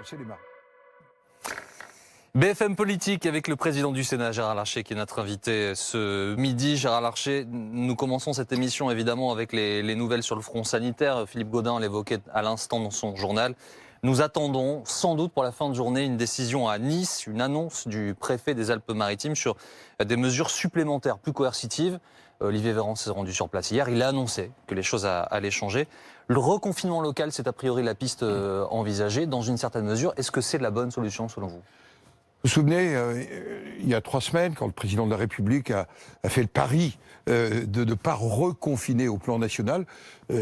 c'est les marins. BFM Politique avec le président du Sénat, Gérard Larcher, qui est notre invité ce midi. Gérard Larcher, nous commençons cette émission évidemment avec les nouvelles sur le front sanitaire. Philippe Gaudin l'évoquait à l'instant dans son journal. Nous attendons sans doute pour la fin de journée une décision à Nice, une annonce du préfet des Alpes-Maritimes sur des mesures supplémentaires plus coercitives. Olivier Véran s'est rendu sur place hier. Il a annoncé que les choses allaient changer. Le reconfinement local, c'est a priori la piste envisagée dans une certaine mesure. Est-ce que c'est la bonne solution selon vous ? Vous vous souvenez, il y a 3 semaines, quand le président de la République a fait le pari de ne pas reconfiner au plan national,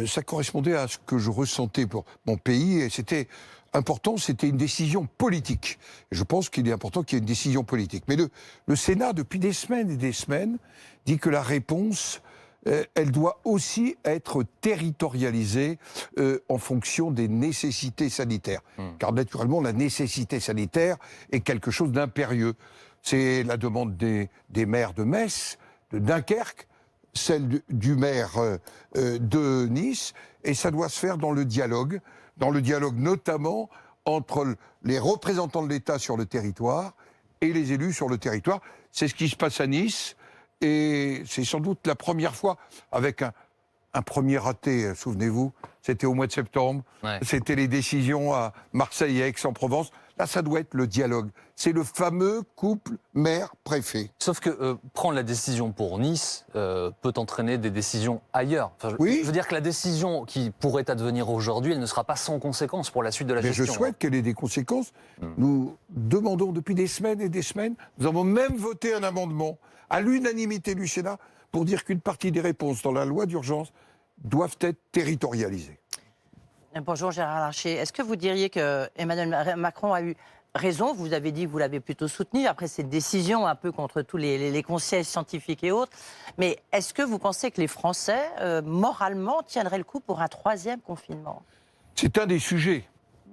ça correspondait à ce que je ressentais pour mon pays, et c'était important, c'était une décision politique. Et je pense qu'il est important qu'il y ait une décision politique. Mais le Sénat, depuis des semaines et des semaines, dit que la réponse, elle doit aussi être territorialisée en fonction des nécessités sanitaires. Car naturellement, la nécessité sanitaire est quelque chose d'impérieux. C'est la demande des maires de Metz, de Dunkerque, celle du maire de Nice, et ça doit se faire dans le dialogue notamment entre les représentants de l'État sur le territoire et les élus sur le territoire. C'est ce qui se passe à Nice. Et c'est sans doute la première fois, avec un premier raté, souvenez-vous, c'était au mois de septembre, C'était les décisions à Marseille et Aix-en-Provence. Là, ça doit être le dialogue. C'est le fameux couple maire-préfet. Sauf que prendre la décision pour Nice peut entraîner des décisions ailleurs. Enfin, oui. Je veux dire que la décision qui pourrait advenir aujourd'hui, elle ne sera pas sans conséquences pour la suite de la gestion. Mais je souhaite qu'elle ait des conséquences. Nous demandons depuis des semaines et des semaines, nous avons même voté un amendement à l'unanimité du Sénat pour dire qu'une partie des réponses dans la loi d'urgence doivent être territorialisées. Bonjour Gérard Larcher. Est-ce que vous diriez que Emmanuel Macron a eu raison? Vous avez dit que vous l'avez plutôt soutenu après cette décision un peu contre tous les conseils scientifiques et autres. Mais est-ce que vous pensez que les Français, moralement, tiendraient le coup pour un 3e confinement? C'est un des sujets.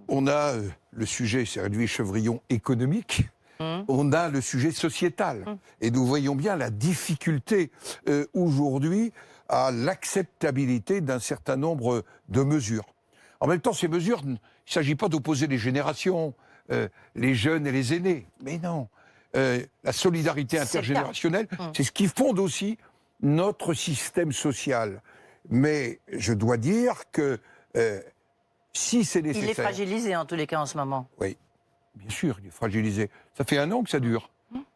On a le sujet, c'est Edwige Chevrillon, économique. On a le sujet sociétal. Et nous voyons bien la difficulté aujourd'hui à l'acceptabilité d'un certain nombre de mesures. En même temps, ces mesures, il ne s'agit pas d'opposer les générations, les jeunes et les aînés. Mais non. La solidarité intergénérationnelle, c'est ce qui fonde aussi notre système social. Mais je dois dire que si c'est nécessaire... Il est fragilisé en tous les cas en ce moment. Oui. Bien sûr, il est fragilisé. Ça fait 1 an que ça dure.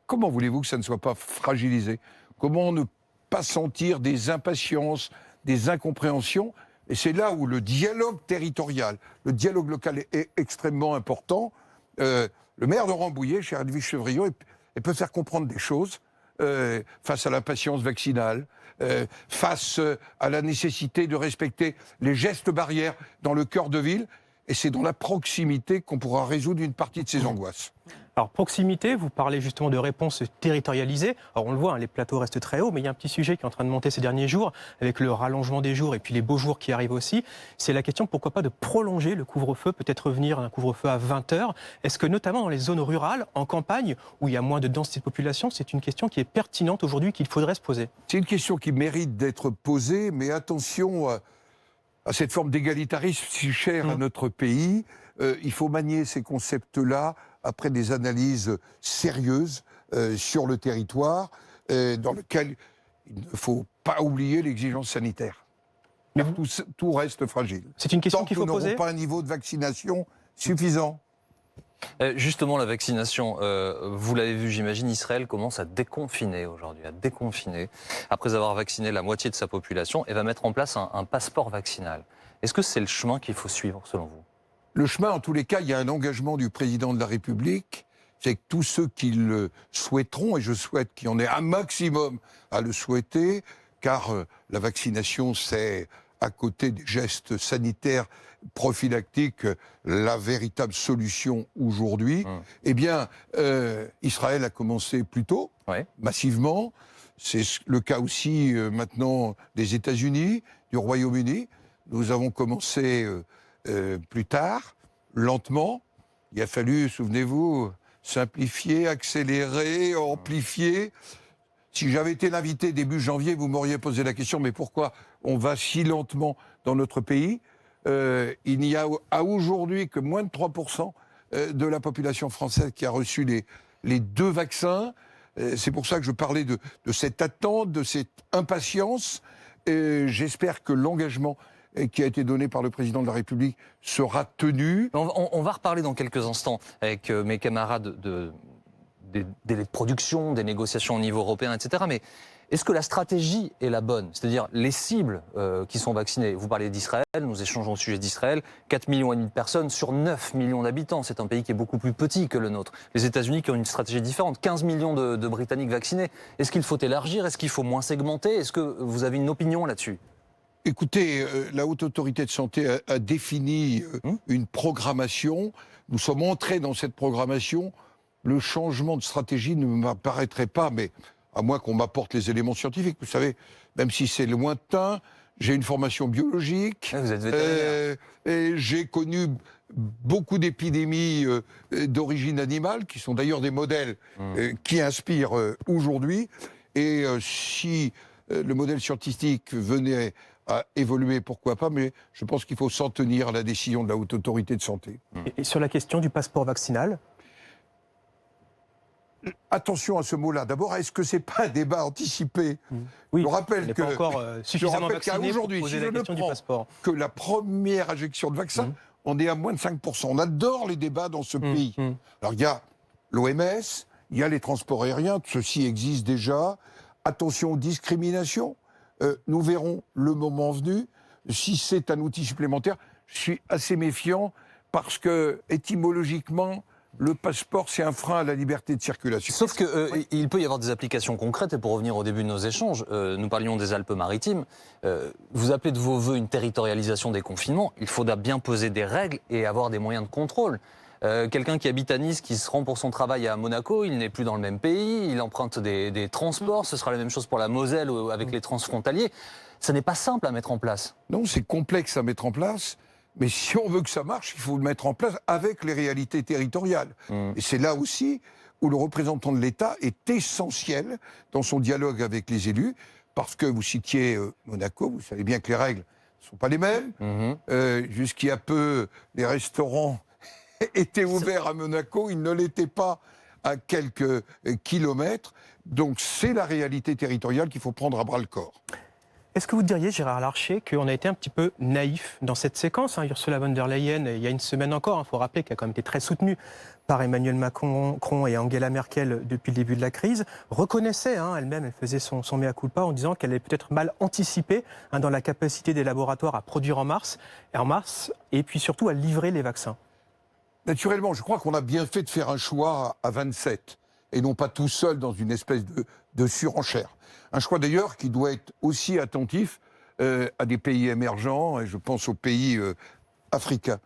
Comment voulez-vous que ça ne soit pas fragilisé? Comment ne pas sentir des impatiences, des incompréhensions? Et c'est là où le dialogue territorial, le dialogue local est extrêmement important. Le maire de Rambouillet, cher Edwige Chevrillon, il peut faire comprendre des choses face à l'impatience vaccinale, face à la nécessité de respecter les gestes barrières dans le cœur de ville. Et c'est dans la proximité qu'on pourra résoudre une partie de ces angoisses. Alors, proximité, vous parlez justement de réponses territorialisées. Alors, on le voit, hein, les plateaux restent très hauts, mais il y a un petit sujet qui est en train de monter ces derniers jours, avec le rallongement des jours et puis les beaux jours qui arrivent aussi. C'est la question, pourquoi pas, de prolonger le couvre-feu, peut-être revenir à un couvre-feu à 20h. Est-ce que, notamment dans les zones rurales, en campagne, où il y a moins de densité de population, c'est une question qui est pertinente aujourd'hui, qu'il faudrait se poser? C'est une question qui mérite d'être posée, mais attention à cette forme d'égalitarisme si chère à notre pays. Il faut manier ces concepts-là après des analyses sérieuses sur le territoire, dans lequel il ne faut pas oublier l'exigence sanitaire. Mais tout reste fragile. C'est une question qu'il faut poser. Tant que nous n'aurons pas un niveau de vaccination suffisant. Justement, la vaccination, vous l'avez vu, j'imagine, Israël commence à déconfiner aujourd'hui, après avoir vacciné la moitié de sa population, et va mettre en place un passeport vaccinal. Est-ce que c'est le chemin qu'il faut suivre, selon vous? Le chemin, en tous les cas, il y a un engagement du président de la République, c'est que tous ceux qui le souhaiteront, et je souhaite qu'il y en ait un maximum à le souhaiter, car la vaccination, c'est, à côté des gestes sanitaires prophylactiques, la véritable solution aujourd'hui. Eh bien, Israël a commencé plus tôt, massivement. C'est le cas aussi maintenant des États-Unis, du Royaume-Uni. Nous avons commencé plus tard, lentement. Il a fallu, souvenez-vous, simplifier, accélérer, amplifier. Si j'avais été l'invité début janvier, vous m'auriez posé la question, mais pourquoi on va si lentement dans notre pays? Il n'y a à aujourd'hui que moins de 3% de la population française qui a reçu les 2 vaccins. C'est pour ça que je parlais de cette attente, de cette impatience. J'espère que l'engagement qui a été donné par le président de la République sera tenu. On va reparler dans quelques instants avec mes camarades des délais de production, des négociations au niveau européen, etc. Mais est-ce que la stratégie est la bonne? C'est-à-dire les cibles qui sont vaccinées. Vous parlez d'Israël, nous échangeons au sujet d'Israël. 4,5 millions de personnes sur 9 millions d'habitants. C'est un pays qui est beaucoup plus petit que le nôtre. Les États-Unis qui ont une stratégie différente. 15 millions de Britanniques vaccinés. Est-ce qu'il faut élargir? Est-ce qu'il faut moins segmenter? Est-ce que vous avez une opinion là-dessus? Écoutez, la Haute Autorité de Santé a défini une programmation. Nous sommes entrés dans cette programmation. Le changement de stratégie ne m'apparaîtrait pas, mais à moins qu'on m'apporte les éléments scientifiques. Vous savez, même si c'est lointain, j'ai une formation biologique. Vous êtes vétérinaire. Et j'ai connu beaucoup d'épidémies d'origine animale, qui sont d'ailleurs des modèles qui inspirent aujourd'hui. Et si le modèle scientifique venait à évoluer, pourquoi pas, mais je pense qu'il faut s'en tenir à la décision de la Haute Autorité de Santé. Et sur la question du passeport vaccinal? Attention à ce mot-là. D'abord, est-ce que c'est pas un débat anticipé? Oui, je rappelle on n'est que pas encore suffisamment vacciné pour poser la question du passeport. Que la première injection de vaccin, on est à moins de 5%. On adore les débats dans ce pays. Alors, il y a l'OMS, il y a les transports aériens, ceci existe déjà. Attention aux discriminations. Nous verrons le moment venu. Si c'est un outil supplémentaire, je suis assez méfiant parce que, étymologiquement, le passeport, c'est un frein à la liberté de circulation. Sauf qu'il peut y avoir des applications concrètes, et pour revenir au début de nos échanges, nous parlions des Alpes-Maritimes, vous appelez de vos voeux une territorialisation des confinements, il faudra bien poser des règles et avoir des moyens de contrôle. Quelqu'un qui habite à Nice, qui se rend pour son travail à Monaco, il n'est plus dans le même pays, il emprunte des transports, ce sera la même chose pour la Moselle avec les transfrontaliers. Ça n'est pas simple à mettre en place. Non, c'est complexe à mettre en place. Mais si on veut que ça marche, il faut le mettre en place avec les réalités territoriales. Et c'est là aussi où le représentant de l'État est essentiel dans son dialogue avec les élus, parce que vous citiez Monaco, vous savez bien que les règles ne sont pas les mêmes. Jusqu'il y a peu, les restaurants étaient ouverts à Monaco, ils ne l'étaient pas à quelques kilomètres. Donc c'est la réalité territoriale qu'il faut prendre à bras-le-corps. Est-ce que vous diriez, Gérard Larcher, qu'on a été un petit peu naïf dans cette séquence? Ursula von der Leyen, il y a une semaine encore, il faut rappeler qu'elle a quand même été très soutenue par Emmanuel Macron et Angela Merkel depuis le début de la crise, reconnaissait elle-même, elle faisait son mea culpa en disant qu'elle avait peut-être mal anticipé dans la capacité des laboratoires à produire en mars, et puis surtout à livrer les vaccins. Naturellement, je crois qu'on a bien fait de faire un choix à 27, et non pas tout seul dans une espèce de surenchère. Un choix d'ailleurs qui doit être aussi attentif à des pays émergents, et je pense aux pays africains.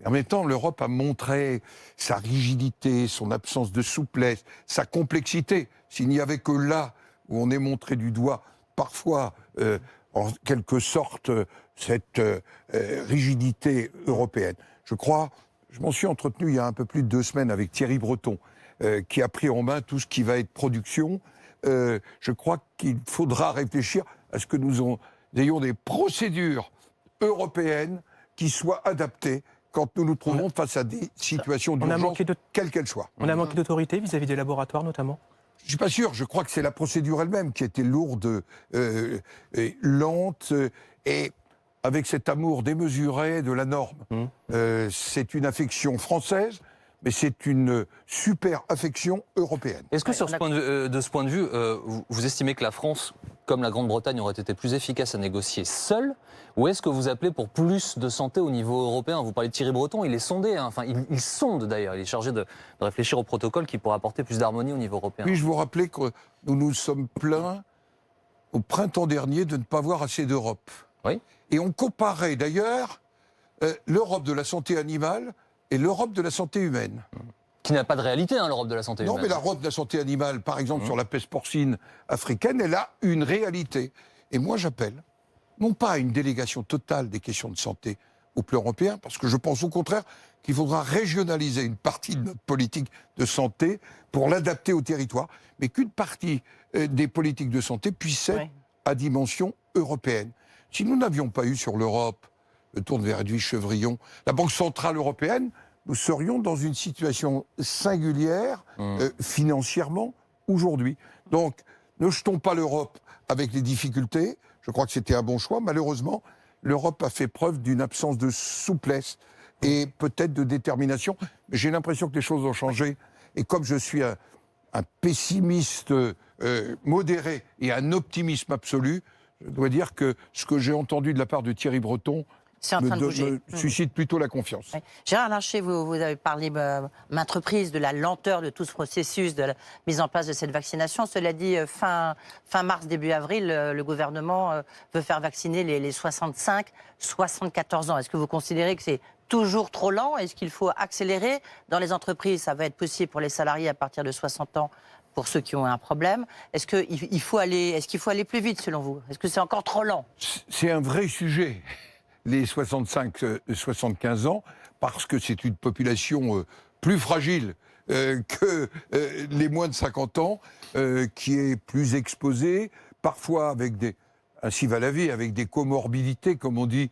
Et en même temps, l'Europe a montré sa rigidité, son absence de souplesse, sa complexité. S'il n'y avait que là où on est montré du doigt, parfois, en quelque sorte, cette rigidité européenne. Je m'en suis entretenu il y a un peu plus de 2 semaines avec Thierry Breton, qui a pris en main tout ce qui va être production. Je crois qu'il faudra réfléchir à ce que nous ayons des procédures européennes qui soient adaptées quand nous nous trouvons face à des situations d'urgence, quelles qu'elles soient. On a manqué d'autorité vis-à-vis des laboratoires notamment? Je ne suis pas sûr. Je crois que c'est la procédure elle-même qui était lourde, et lente, et avec cet amour démesuré de la norme. C'est une affection française, mais c'est une super affection européenne. Est-ce que de ce point de vue, vous estimez que la France, comme la Grande-Bretagne, aurait été plus efficace à négocier seule? Ou est-ce que vous appelez pour plus de santé au niveau européen? Vous parlez de Thierry Breton, il est sondé, enfin il sonde d'ailleurs, il est chargé de réfléchir au protocole qui pourrait apporter plus d'harmonie au niveau européen. Puis-je vous rappeler que nous nous sommes plaints au printemps dernier de ne pas voir assez d'Europe. Oui. Et on comparait d'ailleurs l'Europe de la santé animale et l'Europe de la santé humaine. Qui n'a pas de réalité, l'Europe de la santé humaine. Non, mais l'Europe de la santé animale, par exemple, sur la peste porcine africaine, elle a une réalité. Et moi, j'appelle, non pas à une délégation totale des questions de santé au plan européen, parce que je pense au contraire qu'il faudra régionaliser une partie de notre politique de santé pour l'adapter au territoire, mais qu'une partie des politiques de santé puisse être à dimension européenne. Si nous n'avions pas eu sur l'Europe, le tour de Edwige Chevrillon, la Banque Centrale Européenne, nous serions dans une situation singulière financièrement aujourd'hui. Donc, ne jetons pas l'Europe avec les difficultés. Je crois que c'était un bon choix. Malheureusement, l'Europe a fait preuve d'une absence de souplesse et peut-être de détermination. Mais j'ai l'impression que les choses ont changé. Et comme je suis un pessimiste modéré et un optimisme absolu, je dois dire que ce que j'ai entendu de la part de Thierry Breton C'est en train de bouger. me suscite plutôt la confiance. Oui. Gérard Larcher, vous avez parlé maintes reprises de la lenteur de tout ce processus de la mise en place de cette vaccination. Cela dit, fin mars, début avril, le gouvernement veut faire vacciner les 65-74 ans. Est-ce que vous considérez que c'est toujours trop lent? Est-ce qu'il faut accélérer? Dans les entreprises, ça va être possible pour les salariés à partir de 60 ans, pour ceux qui ont un problème. Est-ce qu'il faut aller plus vite, selon vous? Est-ce que c'est encore trop lent? C'est un vrai sujet, les 65-75 ans, parce que c'est une population plus fragile que les moins de 50 ans, qui est plus exposée, parfois avec ainsi va la vie, avec des comorbidités, comme on dit,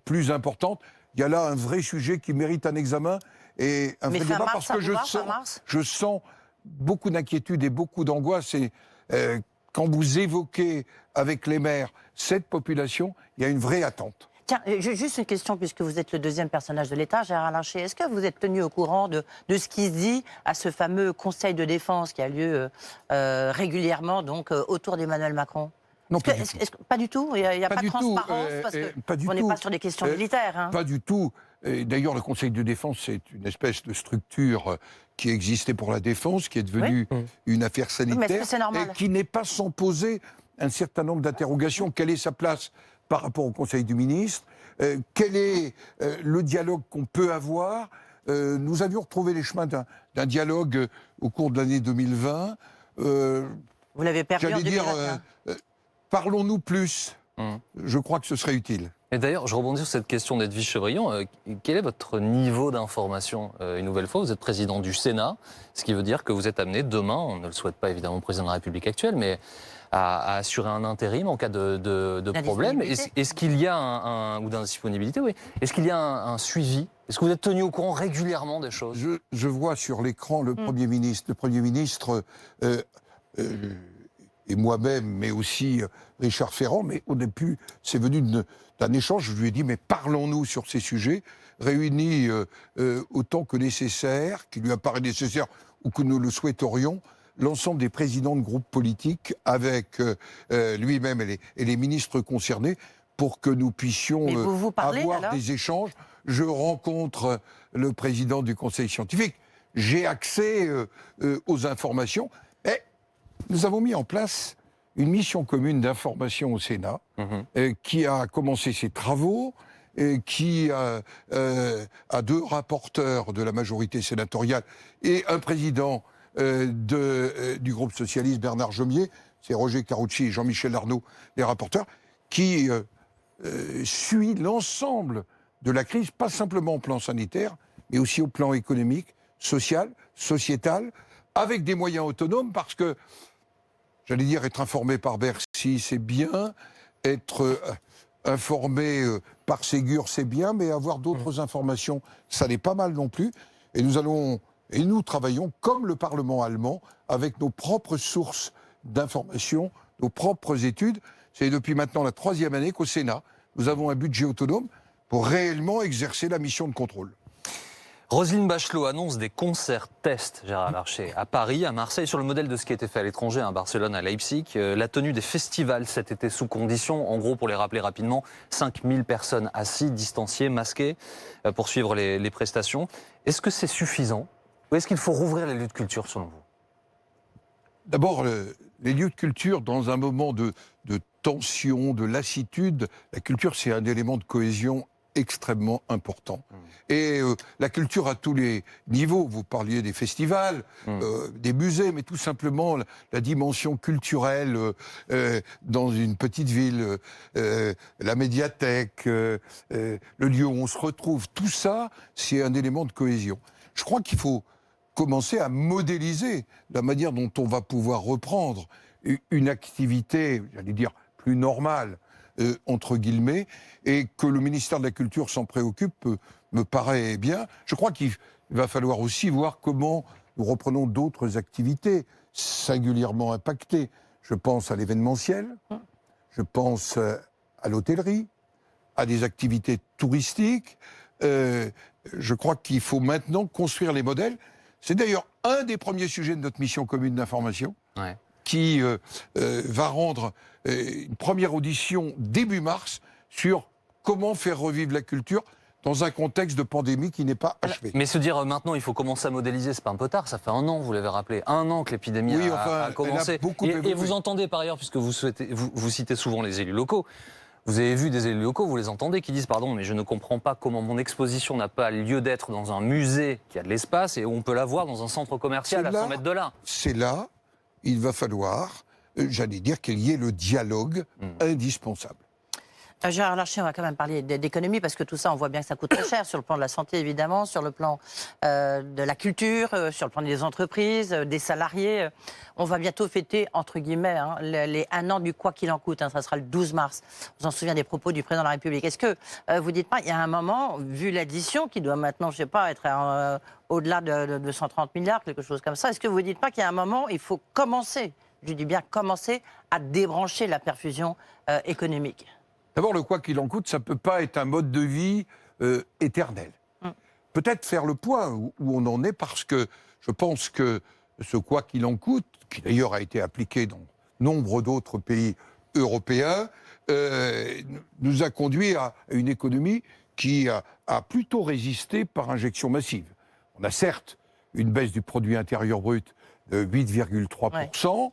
plus importantes. Il y a là un vrai sujet qui mérite un examen et un vrai débat, parce que je sens beaucoup d'inquiétude et beaucoup d'angoisse. Et quand vous évoquez avec les maires cette population, il y a une vraie attente. Tiens, juste une question, puisque vous êtes le deuxième personnage de l'État, Gérard Larcher. Est-ce que vous êtes tenu au courant de ce qui se dit à ce fameux Conseil de défense qui a lieu régulièrement donc, autour d'Emmanuel Macron? Non, pas du tout. Il n'y a pas de transparence, parce qu'on n'est pas sur des questions militaires. Hein. Pas du tout. D'ailleurs, le Conseil de défense, c'est une espèce de structure qui existait pour la défense, qui est devenue une affaire sanitaire, et qui n'est pas sans poser un certain nombre d'interrogations. Quelle est sa place par rapport au Conseil du ministre? Quel est le dialogue qu'on peut avoir? Nous avions retrouvé les chemins d'un dialogue au cours de l'année 2020. Vous l'avez perdu en 2021. Parlons-nous plus. Je crois que ce serait utile. Et d'ailleurs, je rebondis sur cette question d'Edwige Chevrillon. Quel est votre niveau d'information? Une nouvelle fois, vous êtes président du Sénat, ce qui veut dire que vous êtes amené demain, on ne le souhaite pas évidemment au président de la République actuelle, mais à assurer un intérim en cas de problème. Est-ce qu'il y a ou d'indisponibilité, oui. Est-ce qu'il y a un suivi? Est-ce que vous êtes tenu au courant régulièrement des choses? Je vois sur l'écran le Premier ministre. Le Premier ministre et moi-même, mais aussi Richard Ferrand, mais au début, c'est venu d'un échange. Je lui ai dit, mais parlons-nous sur ces sujets, réunis autant que nécessaire, qui lui apparaît nécessaire ou que nous le souhaiterions, l'ensemble des présidents de groupes politiques avec lui-même et les ministres concernés, pour que nous puissions avoir des échanges. Je rencontre le président du Conseil scientifique, j'ai accès aux informations. Nous avons mis en place une mission commune d'information au Sénat qui a commencé ses travaux, qui a deux rapporteurs de la majorité sénatoriale et un président du groupe socialiste, Bernard Jomier, c'est Roger Carucci et Jean-Michel Arnaud, les rapporteurs, qui suit l'ensemble de la crise, pas simplement au plan sanitaire, mais aussi au plan économique, social, sociétal, avec des moyens autonomes, parce que, j'allais dire, être informé par Bercy, c'est bien, être informé par Ségur, c'est bien, mais avoir d'autres informations, ça n'est pas mal non plus. Et nous travaillons, comme le Parlement allemand, avec nos propres sources d'information, nos propres études. C'est depuis maintenant la 3e année qu'au Sénat, nous avons un budget autonome pour réellement exercer la mission de contrôle. Roselyne Bachelot annonce des concerts tests, Gérard Larcher, à Paris, à Marseille, sur le modèle de ce qui a été fait à l'étranger, à Barcelone, à Leipzig. La tenue des festivals cet été sous conditions, en gros, pour les rappeler rapidement, 5000 personnes assises, distanciées, masquées, pour suivre les prestations. Est-ce que c'est suffisant? Ou est-ce qu'il faut rouvrir les lieux de culture, selon vous? D'abord, les lieux de culture, dans un moment de tension, de lassitude, la culture, c'est un élément de cohésion extrêmement important. Et la culture à tous les niveaux, vous parliez des festivals, des musées, mais tout simplement la dimension culturelle dans une petite ville, la médiathèque, le lieu où on se retrouve, tout ça, c'est un élément de cohésion. Je crois qu'il faut commencer à modéliser la manière dont on va pouvoir reprendre une activité, j'allais dire, plus normale, entre guillemets, et que le ministère de la Culture s'en préoccupe me paraît bien. Je crois qu'il va falloir aussi voir comment nous reprenons d'autres activités singulièrement impactées. Je pense à l'événementiel, je pense à l'hôtellerie, à des activités touristiques. Je crois qu'il faut maintenant construire les modèles. C'est d'ailleurs un des premiers sujets de notre mission commune d'information, qui va rendre une première audition début mars sur comment faire revivre la culture dans un contexte de pandémie qui n'est pas achevé. Mais se dire maintenant il faut commencer à modéliser, c'est pas un peu tard, ça fait 1 an, vous l'avez rappelé, 1 an que l'épidémie a commencé. Et vous entendez par ailleurs, puisque vous citez souvent les élus locaux, vous avez vu des élus locaux, vous les entendez, qui disent pardon, mais je ne comprends pas comment mon exposition n'a pas lieu d'être dans un musée qui a de l'espace et où on peut la voir dans un centre commercial à 100 mètres de là. C'est là, il va falloir, j'allais dire, qu'il y ait le dialogue indispensable. Gérard Larcher, on va quand même parler d'économie parce que tout ça, on voit bien que ça coûte très cher sur le plan de la santé, évidemment, sur le plan de la culture, sur le plan des entreprises, des salariés. On va bientôt fêter, entre guillemets, les 1 an du quoi qu'il en coûte. Ça sera le 12 mars. On s'en souvient des propos du président de la République. Est-ce que vous dites pas, il y a un moment, vu l'addition qui doit maintenant, je sais pas, être au-delà de 230 milliards, quelque chose comme ça, est-ce que vous dites pas qu'il y a un moment, il faut commencer, je dis bien commencer, à débrancher la perfusion économique? D'abord, le quoi qu'il en coûte, ça ne peut pas être un mode de vie éternel. Peut-être faire le point où on en est, parce que je pense que ce quoi qu'il en coûte, qui d'ailleurs a été appliqué dans nombre d'autres pays européens, nous a conduit à une économie qui a plutôt résisté par injection massive. On a certes une baisse du produit intérieur brut de 8,3%,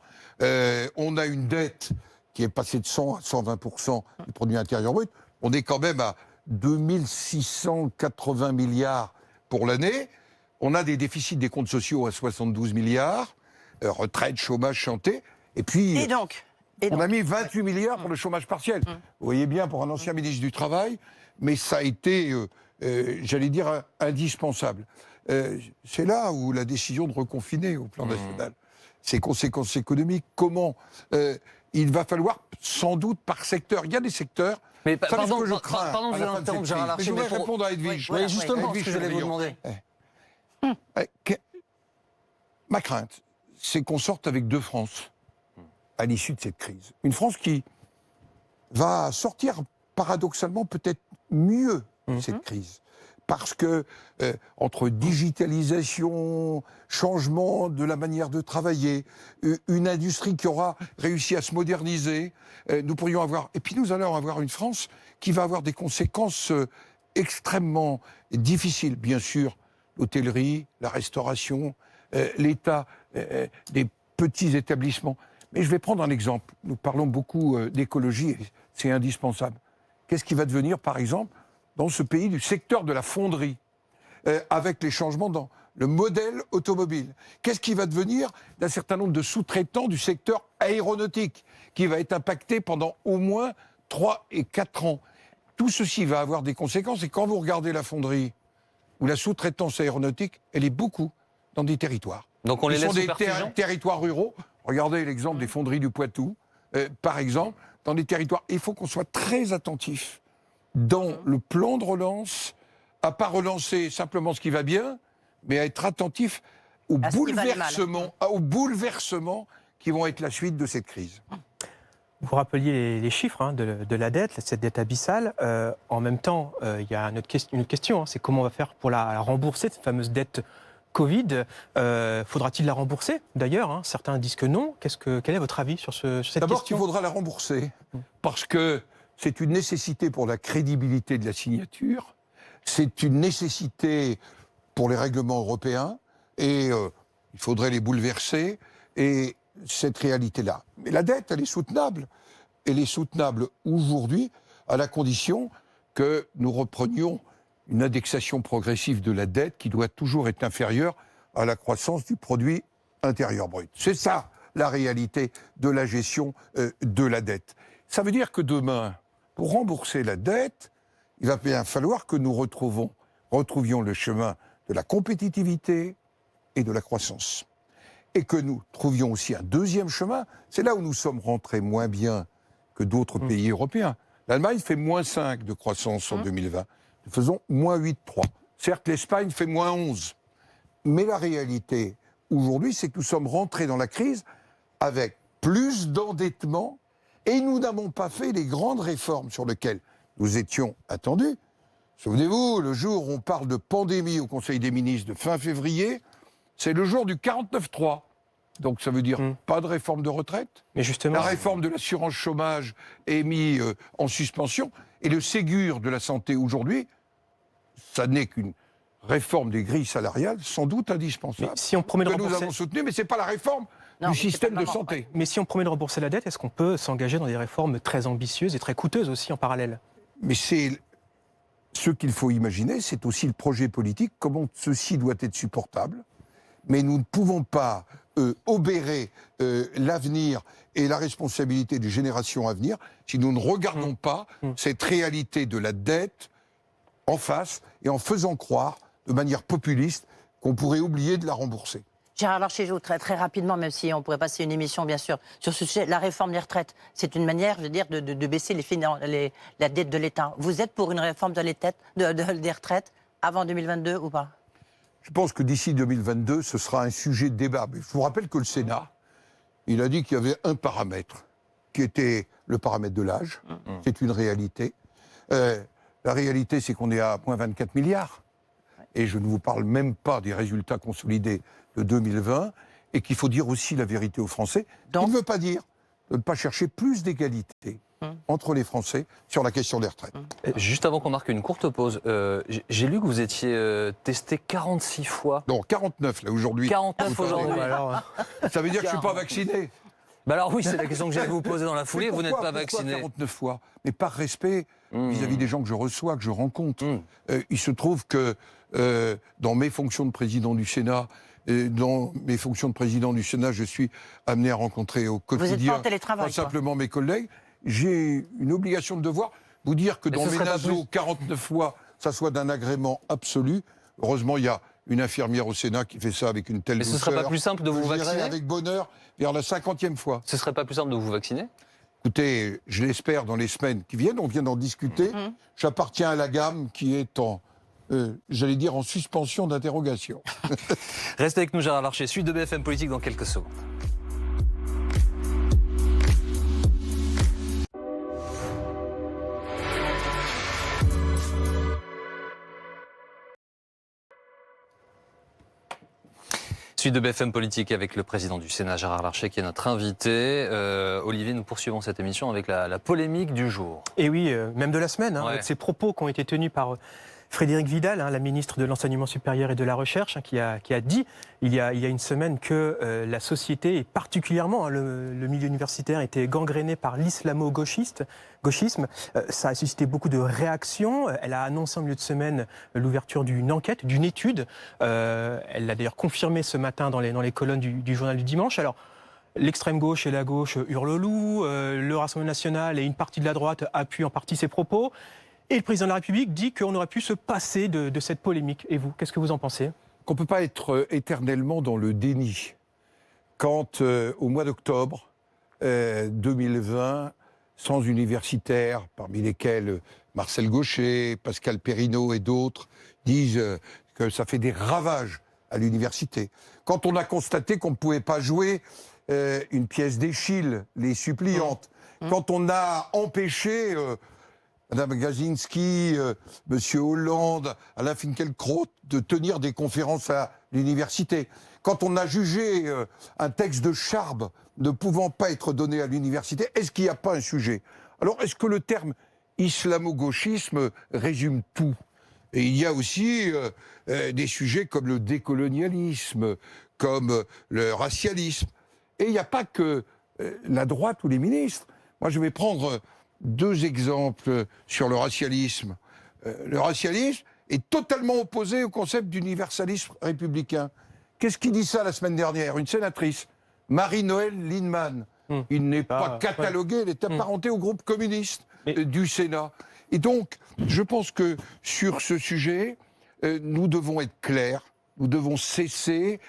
on a une dette qui est passé de 100 à 120% du produit intérieur brut. On est quand même à 2680 milliards pour l'année. On a des déficits des comptes sociaux à 72 milliards, retraite, chômage, santé. Et puis, on a mis 28 milliards pour le chômage partiel. Vous voyez bien, pour un ancien ministre du Travail, mais ça a été, j'allais dire, indispensable. C'est là où la décision de reconfiner au plan national, ses conséquences économiques, comment... il va falloir, sans doute, par secteur. Il y a des secteurs... Mais pardon de vous interrompre, Gérard Larcher. Je voudrais répondre à Edwige. Oui, justement, ce que je vais vous demander. Ma crainte, c'est qu'on sorte avec 2 France à l'issue de cette crise. Une France qui va sortir, paradoxalement, peut-être mieux de cette crise. Parce que, entre digitalisation, changement de la manière de travailler, une industrie qui aura réussi à se moderniser, nous pourrions avoir... Et puis nous allons avoir une France qui va avoir des conséquences extrêmement difficiles. Bien sûr, l'hôtellerie, la restauration, l'État, des petits établissements. Mais je vais prendre un exemple. Nous parlons beaucoup d'écologie, et c'est indispensable. Qu'est-ce qui va devenir, par exemple, dans ce pays, du secteur de la fonderie, avec les changements dans le modèle automobile? Qu'est-ce qui va devenir d'un certain nombre de sous-traitants du secteur aéronautique, qui va être impacté pendant au moins 3 et 4 ans? Tout ceci va avoir des conséquences, et quand vous regardez la fonderie ou la sous-traitance aéronautique, elle est beaucoup dans des territoires. Donc on les laisse sous perfusion. Territoires ruraux. Regardez l'exemple des fonderies du Poitou, par exemple, dans des territoires. Il faut qu'on soit très attentif dans le plan de relance, à ne pas relancer simplement ce qui va bien, mais à être attentif aux bouleversements qui vont être la suite de cette crise. Vous rappeliez les chiffres de la dette, cette dette abyssale. En même temps, il y a une autre question, c'est comment on va faire pour la rembourser, cette fameuse dette Covid. Faudra-t-il la rembourser? D'ailleurs, certains disent que non. Quel est votre avis sur cette question? D'abord, qu'il faudra la rembourser, parce que c'est une nécessité pour la crédibilité de la signature, c'est une nécessité pour les règlements européens, et il faudrait les bouleverser, et cette réalité-là. Mais la dette, elle est soutenable. Elle est soutenable aujourd'hui, à la condition que nous reprenions une indexation progressive de la dette qui doit toujours être inférieure à la croissance du produit intérieur brut. C'est ça, la réalité de la gestion de la dette. Ça veut dire que demain, pour rembourser la dette, il va bien falloir que nous retrouvions le chemin de la compétitivité et de la croissance. Et que nous trouvions aussi un deuxième chemin. C'est là où nous sommes rentrés moins bien que d'autres pays européens. L'Allemagne fait -5 de croissance en 2020. Nous faisons -8,3. Certes, l'Espagne fait -11. Mais la réalité, aujourd'hui, c'est que nous sommes rentrés dans la crise avec plus d'endettement et nous n'avons pas fait les grandes réformes sur lesquelles nous étions attendus. Souvenez-vous, le jour où on parle de pandémie au Conseil des ministres de fin février, c'est le jour du 49.3. Donc ça veut dire pas de réforme de retraite. Mais justement, la réforme de l'assurance chômage est mise en suspension. Et le Ségur de la santé aujourd'hui, ça n'est qu'une réforme des grilles salariales, sans doute indispensable. mais si on promet de Que nous rembourser... avons soutenu, mais ce n'est pas la réforme Non, du c'est système pas de vraiment, santé. Mais si on promet de rembourser la dette, est-ce qu'on peut s'engager dans des réformes très ambitieuses et très coûteuses aussi en parallèle? Mais c'est ce qu'il faut imaginer, c'est aussi le projet politique, comment ceci doit être supportable. Mais nous ne pouvons pas obérer l'avenir et la responsabilité des générations à venir si nous ne regardons pas cette réalité de la dette en face et en faisant croire de manière populiste qu'on pourrait oublier de la rembourser. Gérard Larcher, très, très rapidement, même si on pourrait passer une émission, bien sûr, sur ce sujet, la réforme des retraites, c'est une manière, je veux dire, de baisser la dette de l'État. Vous êtes pour une réforme des retraites avant 2022 ou pas? Je pense que d'ici 2022, ce sera un sujet de débat. Mais je vous rappelle que le Sénat, il a dit qu'il y avait un paramètre, qui était le paramètre de l'âge. C'est une réalité. La réalité, c'est qu'on est à -24 milliards. Et je ne vous parle même pas des résultats consolidés de 2020. Et qu'il faut dire aussi la vérité aux Français. Donc, il ne veut pas dire de ne pas chercher plus d'égalité entre les Français sur la question des retraites. Juste avant qu'on marque une courte pause, j'ai lu que vous étiez testé 46 fois. Non, 49 là aujourd'hui. 49 aujourd'hui. Ça veut dire que je ne suis pas vacciné. Bah alors oui, c'est la question que j'allais vous poser dans la foulée. Vous n'êtes pas Pourquoi vacciné. 49 fois, mais par respect vis-à-vis des gens que je reçois, que je rencontre. Il se trouve que dans mes fonctions de président du Sénat, je suis amené à rencontrer au vous n'êtes pas quotidien en télétravail, pas simplement mes collègues. J'ai une obligation de devoir vous dire que Mais dans ce mes serait pas naseaux, 49 fois, ça soit d'un agrément absolu. Heureusement, il y a une infirmière au Sénat qui fait ça avec une telle Mais ce douceur. serait pas plus simple de vous J'irai vacciner avec bonheur vers la 50e fois. Ce serait pas plus simple de vous vacciner? Écoutez, je l'espère dans les semaines qui viennent, on vient d'en discuter. J'appartiens à la gamme qui est en, j'allais dire, en suspension d'interrogation. Restez avec nous, Gérard Larcher. Suite de BFM Politique dans quelques secondes. Suite de BFM Politique avec le président du Sénat, Gérard Larcher, qui est notre invité. Olivier, nous poursuivons cette émission avec la polémique du jour. Et oui, même de la semaine, Ouais. avec ces propos qui ont été tenus par Frédérique Vidal, la ministre de l'Enseignement supérieur et de la Recherche, qui a dit il y a une semaine que la société, et particulièrement le milieu universitaire, était gangréné par l'islamo-gauchisme. Ça a suscité beaucoup de réactions. Elle a annoncé en milieu de semaine l'ouverture d'une enquête, d'une étude. Elle l'a d'ailleurs confirmé ce matin dans les colonnes du journal du dimanche. Alors, l'extrême gauche et la gauche hurlent au loup, le Rassemblement national et une partie de la droite appuient en partie ces propos. Et le président de la République dit qu'on aurait pu se passer de cette polémique. Et vous, qu'est-ce que vous en pensez? Qu'on ne peut pas être éternellement dans le déni. Quand, au mois d'octobre 2020, 100 universitaires, parmi lesquels Marcel Gauchet, Pascal Perrineau et d'autres, disent que ça fait des ravages à l'université. Quand on a constaté qu'on ne pouvait pas jouer une pièce d'Eschyle, Les Suppliantes. Quand on a empêché Madame Gazinski, Monsieur Hollande, Alain Finkielkraut de tenir des conférences à l'université. Quand on a jugé un texte de Charb ne pouvant pas être donné à l'université, est-ce qu'il n'y a pas un sujet? Alors, est-ce que le terme islamo-gauchisme résume tout? Et il y a aussi des sujets comme le décolonialisme, comme le racialisme. Et il n'y a pas que la droite ou les ministres. Moi, je vais prendre deux exemples sur le racialisme. Le racialisme est totalement opposé au concept d'universalisme républicain. Qu'est-ce qui dit ça la semaine dernière? Une sénatrice, Marie-Noëlle Lienemann. Il n'est pas catalogué, elle est apparenté au groupe communiste du Sénat. Et donc, je pense que sur ce sujet, nous devons être clairs, nous devons cesser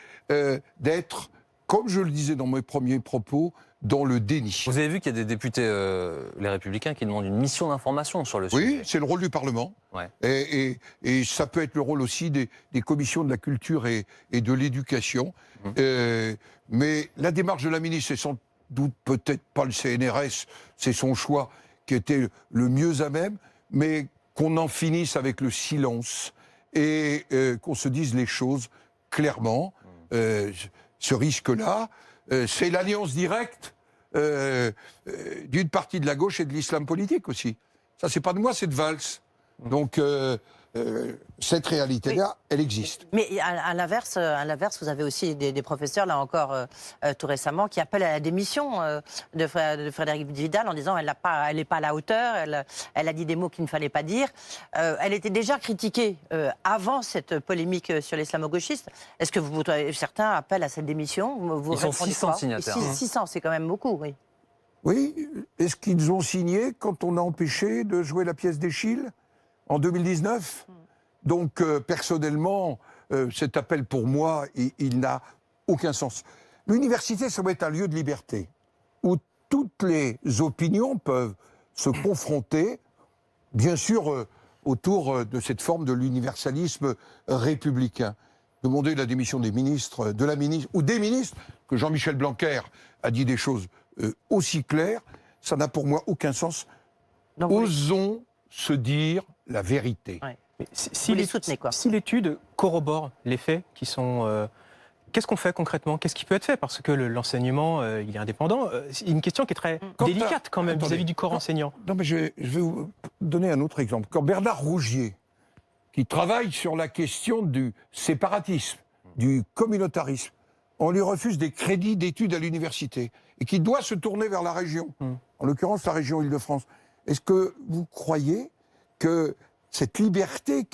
d'être comme je le disais dans mes premiers propos, dans le déni. Vous avez vu qu'il y a des députés, les Républicains, qui demandent une mission d'information sur le sujet. Oui, c'est le rôle du Parlement. Ouais. Et ça peut être le rôle aussi des commissions de la culture et de l'éducation. Mais la démarche de la ministre, c'est sans doute peut-être pas le CNRS, c'est son choix qui était le mieux à même, mais qu'on en finisse avec le silence et qu'on se dise les choses clairement. Ce risque-là, c'est l'alliance directe d'une partie de la gauche et de l'islam politique aussi. Ça, c'est pas de moi, c'est de Valls. Donc, cette réalité-là, elle existe. Mais à l'inverse, vous avez aussi des professeurs, là encore, tout récemment, qui appellent à la démission de Frédérique Vidal en disant qu'elle n'est pas à la hauteur, elle a dit des mots qu'il ne fallait pas dire. Elle était déjà critiquée avant cette polémique sur l'islamo-gauchiste. Est-ce que certains appellent à cette démission? Ils sont 600 signataires. 600, c'est quand même beaucoup, oui. Oui, est-ce qu'ils ont signé quand on a empêché de jouer la pièce d'Eschyle en 2019 ? Donc, personnellement, cet appel pour moi, il n'a aucun sens. L'université, ça doit être un lieu de liberté, où toutes les opinions peuvent se confronter, bien sûr, autour de cette forme de l'universalisme républicain. Demander la démission des ministres, de la ministre, ou des ministres, que Jean-Michel Blanquer a dit des choses aussi claires, ça n'a pour moi aucun sens. Donc, Osons se dire la vérité. Ouais. Mais Vous les soutenez, quoi. Si l'étude corrobore les faits qui sont... qu'est-ce qu'on fait concrètement? Qu'est-ce qui peut être fait? Parce que l'enseignement, il est indépendant. C'est une question qui est très délicate quand même vis-à-vis du corps enseignant. Non, mais je vais vous donner un autre exemple. Quand Bernard Rougier, qui travaille sur la question du séparatisme, du communautarisme, on lui refuse des crédits d'études à l'université et qui doit se tourner vers la région, en l'occurrence la région Île-de-France, est-ce que vous croyez que cette liberté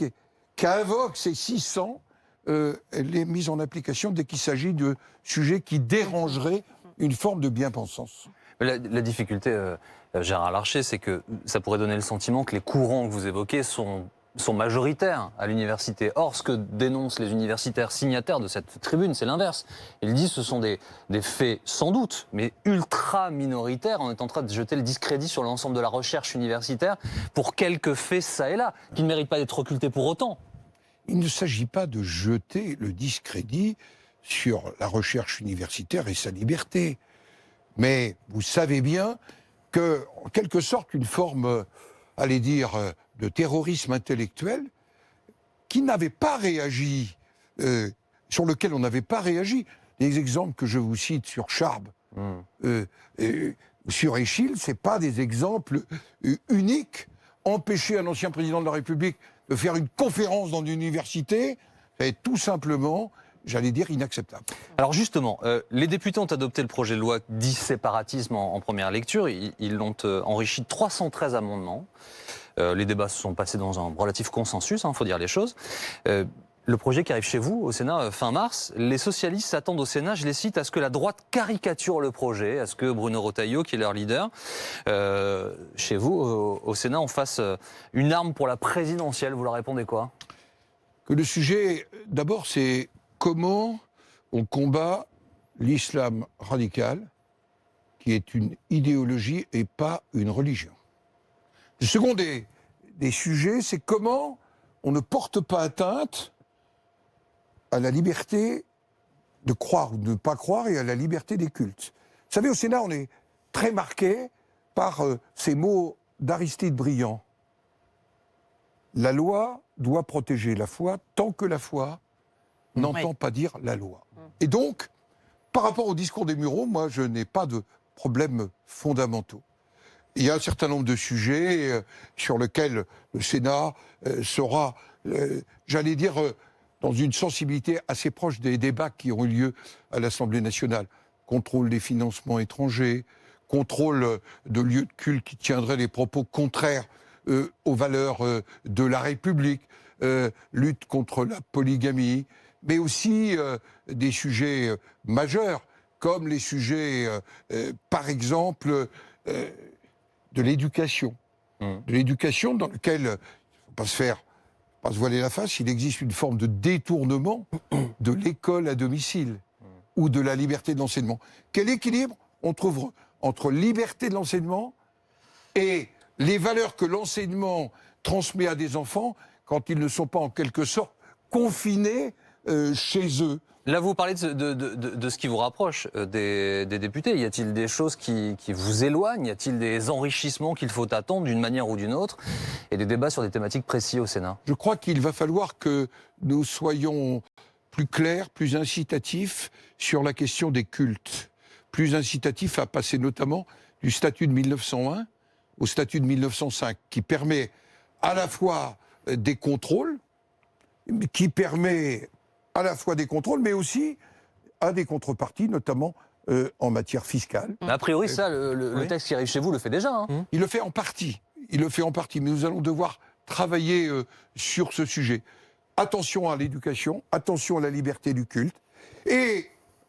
qu'invoquent ces 600, elle est mise en application dès qu'il s'agit de sujets qui dérangeraient une forme de bien-pensance? La difficulté, Gérard Larcher, c'est que ça pourrait donner le sentiment que les courants que vous évoquez sont majoritaires à l'université. Or, ce que dénoncent les universitaires signataires de cette tribune, c'est l'inverse. Ils disent que ce sont des faits sans doute, mais ultra minoritaires. On est en train de jeter le discrédit sur l'ensemble de la recherche universitaire pour quelques faits ça et là, qui ne méritent pas d'être occultés pour autant. Il ne s'agit pas de jeter le discrédit sur la recherche universitaire et sa liberté. Mais vous savez bien que, en quelque sorte, une forme, allez dire, de terrorisme intellectuel qui n'avait pas réagi, sur lequel on n'avait pas réagi. Les exemples que je vous cite sur Charb, sur Eschyle, ce n'est pas des exemples uniques. Empêcher un ancien président de la République de faire une conférence dans une université, c'est tout simplement, j'allais dire, inacceptable. Alors justement, les députés ont adopté le projet de loi dit séparatisme en première lecture. Ils l'ont enrichi de 313 amendements. Les débats se sont passés dans un relatif consensus, il faut dire les choses. Le projet qui arrive chez vous, au Sénat, fin mars, les socialistes s'attendent au Sénat, je les cite, à ce que la droite caricature le projet, à ce que Bruno Retailleau, qui est leur leader, chez vous, au Sénat, on fasse une arme pour la présidentielle. Vous leur répondez quoi? Que le sujet, d'abord, c'est comment on combat l'islam radical, qui est une idéologie et pas une religion. Le second des sujets, c'est comment on ne porte pas atteinte à la liberté de croire ou de ne pas croire et à la liberté des cultes. Vous savez, au Sénat, on est très marqué par ces mots d'Aristide Briand. La loi doit protéger la foi tant que la foi n'entend pas dire la loi. Et donc, par rapport au discours des Mureaux, moi, je n'ai pas de problèmes fondamentaux. Il y a un certain nombre de sujets sur lesquels le Sénat sera, j'allais dire, dans une sensibilité assez proche des débats qui ont eu lieu à l'Assemblée nationale. Contrôle des financements étrangers, contrôle de lieux de culte qui tiendraient des propos contraires aux valeurs de la République, lutte contre la polygamie, mais aussi des sujets majeurs, comme les sujets, par exemple, de l'éducation. De l'éducation dans lequel, il ne faut pas se voiler la face, il existe une forme de détournement de l'école à domicile. ou de la liberté de l'enseignement. Quel équilibre on trouve entre liberté de l'enseignement et les valeurs que l'enseignement transmet à des enfants quand ils ne sont pas en quelque sorte confinés chez eux. Là, vous parlez de ce qui vous rapproche des députés. Y a-t-il des choses qui vous éloignent? Y a-t-il des enrichissements qu'il faut attendre d'une manière ou d'une autre? Et des débats sur des thématiques précises au Sénat? Je crois qu'il va falloir que nous soyons plus clairs, plus incitatifs sur la question des cultes. Plus incitatifs à passer notamment du statut de 1901 au statut de 1905, qui permet à la fois des contrôles, mais aussi à des contreparties, notamment en matière fiscale. A priori, ça, le texte qui arrive chez vous le fait déjà. Hein. Il le fait en partie. Mais nous allons devoir travailler sur ce sujet. Attention à l'éducation, attention à la liberté du culte, et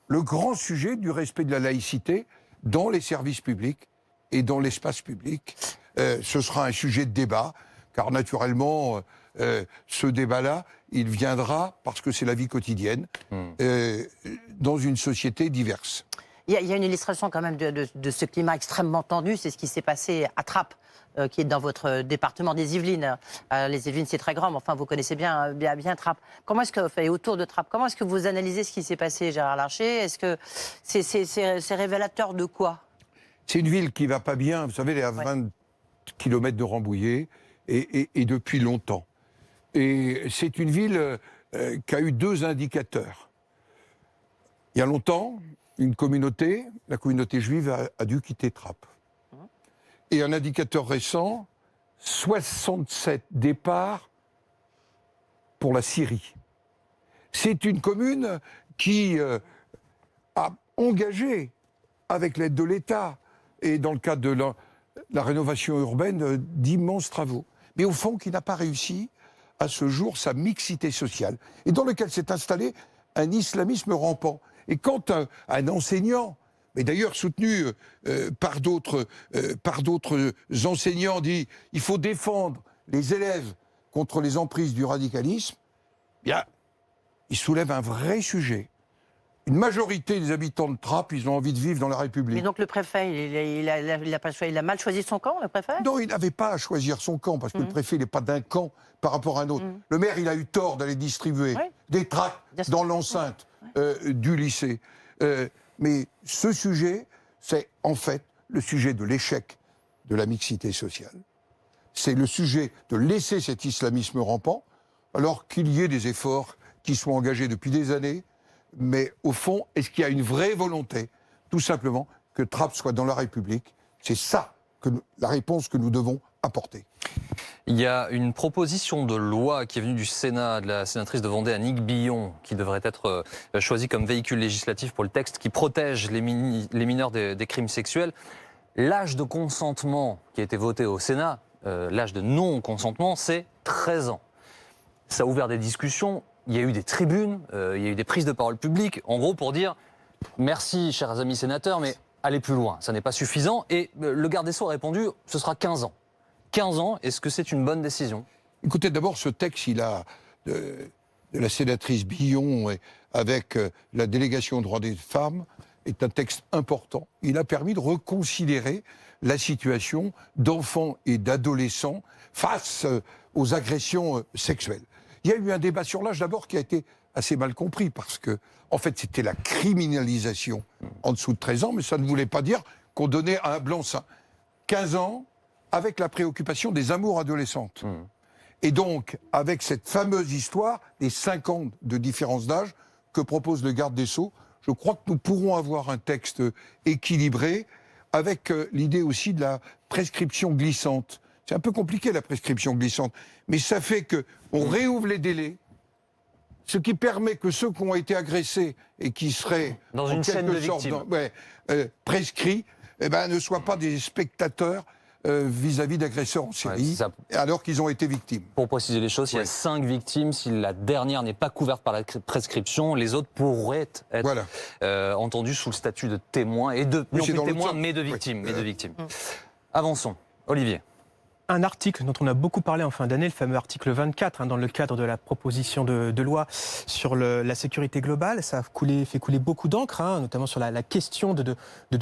le grand sujet du respect de la laïcité dans les services publics et dans l'espace public. Ce sera un sujet de débat, car naturellement, ce débat-là, il viendra, parce que c'est la vie quotidienne, dans une société diverse. Il y a une illustration quand même de ce climat extrêmement tendu, c'est ce qui s'est passé à Trappes, qui est dans votre département des Yvelines. Les Yvelines, c'est très grand, mais enfin, vous connaissez bien Trappes. Comment est-ce que, autour de Trappes, comment est-ce que vous analysez ce qui s'est passé, Gérard Larcher? Est-ce que c'est révélateur de quoi? C'est une ville qui va pas bien, vous savez, elle est à 20 km de Rambouillet, et depuis longtemps. Et c'est une ville qui a eu deux indicateurs. Il y a longtemps, la communauté juive a dû quitter Trappes. Et un indicateur récent, 67 départs pour la Syrie. C'est une commune qui a engagé, avec l'aide de l'État, et dans le cadre de la rénovation urbaine, d'immenses travaux. Mais au fond, qui n'a pas réussi à ce jour sa mixité sociale, et dans lequel s'est installé un islamisme rampant. Et quand un enseignant, mais d'ailleurs soutenu par d'autres enseignants, dit il faut défendre les élèves contre les emprises du radicalisme, bien, il soulève un vrai sujet. Une majorité des habitants de Trappes, ils ont envie de vivre dans la République. Mais donc le préfet, il a mal choisi son camp, le préfet? Non, il n'avait pas à choisir son camp, parce que le préfet n'est pas d'un camp par rapport à un autre. Le maire, il a eu tort d'aller distribuer des tracts dans l'enceinte du lycée. Mais ce sujet, c'est en fait le sujet de l'échec de la mixité sociale. C'est le sujet de laisser cet islamisme rampant, alors qu'il y ait des efforts qui soient engagés depuis des années. Mais au fond, est-ce qu'il y a une vraie volonté, tout simplement, que Trappes soit dans la République? C'est ça la réponse que nous devons apporter. Il y a une proposition de loi qui est venue du Sénat, de la sénatrice de Vendée, Annick Billon, qui devrait être choisie comme véhicule législatif pour le texte qui protège les mineurs des crimes sexuels. L'âge de consentement qui a été voté au Sénat, l'âge de non-consentement, c'est 13 ans. Ça a ouvert des discussions. Il y a eu des tribunes, il y a eu des prises de parole publiques, en gros pour dire merci, chers amis sénateurs, mais allez plus loin, ça n'est pas suffisant. Et le garde des Sceaux a répondu, ce sera 15 ans. 15 ans, est-ce que c'est une bonne décision? Écoutez, d'abord, ce texte, de la sénatrice Billon, avec la délégation aux droits des femmes, est un texte important. Il a permis de reconsidérer la situation d'enfants et d'adolescents face aux agressions sexuelles. Il y a eu un débat sur l'âge d'abord qui a été assez mal compris parce que, en fait, c'était la criminalisation en dessous de 13 ans, mais ça ne voulait pas dire qu'on donnait un blanc-seing. 15 ans, avec la préoccupation des amours adolescentes. Et donc, avec cette fameuse histoire des 5 ans de différence d'âge que propose le garde des Sceaux, je crois que nous pourrons avoir un texte équilibré avec l'idée aussi de la prescription glissante. C'est un peu compliqué la prescription glissante, mais ça fait qu'on réouvre les délais, ce qui permet que ceux qui ont été agressés et qui seraient dans une chaîne de victimes prescrits, ne soient pas des spectateurs vis-à-vis d'agresseurs en série, alors qu'ils ont été victimes. Pour préciser les choses, il y a 5 victimes. Si la dernière n'est pas couverte par la prescription, les autres pourraient être entendus sous le statut de témoins, et non plus témoins, mais de victimes. Avançons. Olivier. un article dont on a beaucoup parlé en fin d'année, le fameux article 24, dans le cadre de la proposition de loi sur la sécurité globale. Ça a fait couler beaucoup d'encre, notamment sur la question de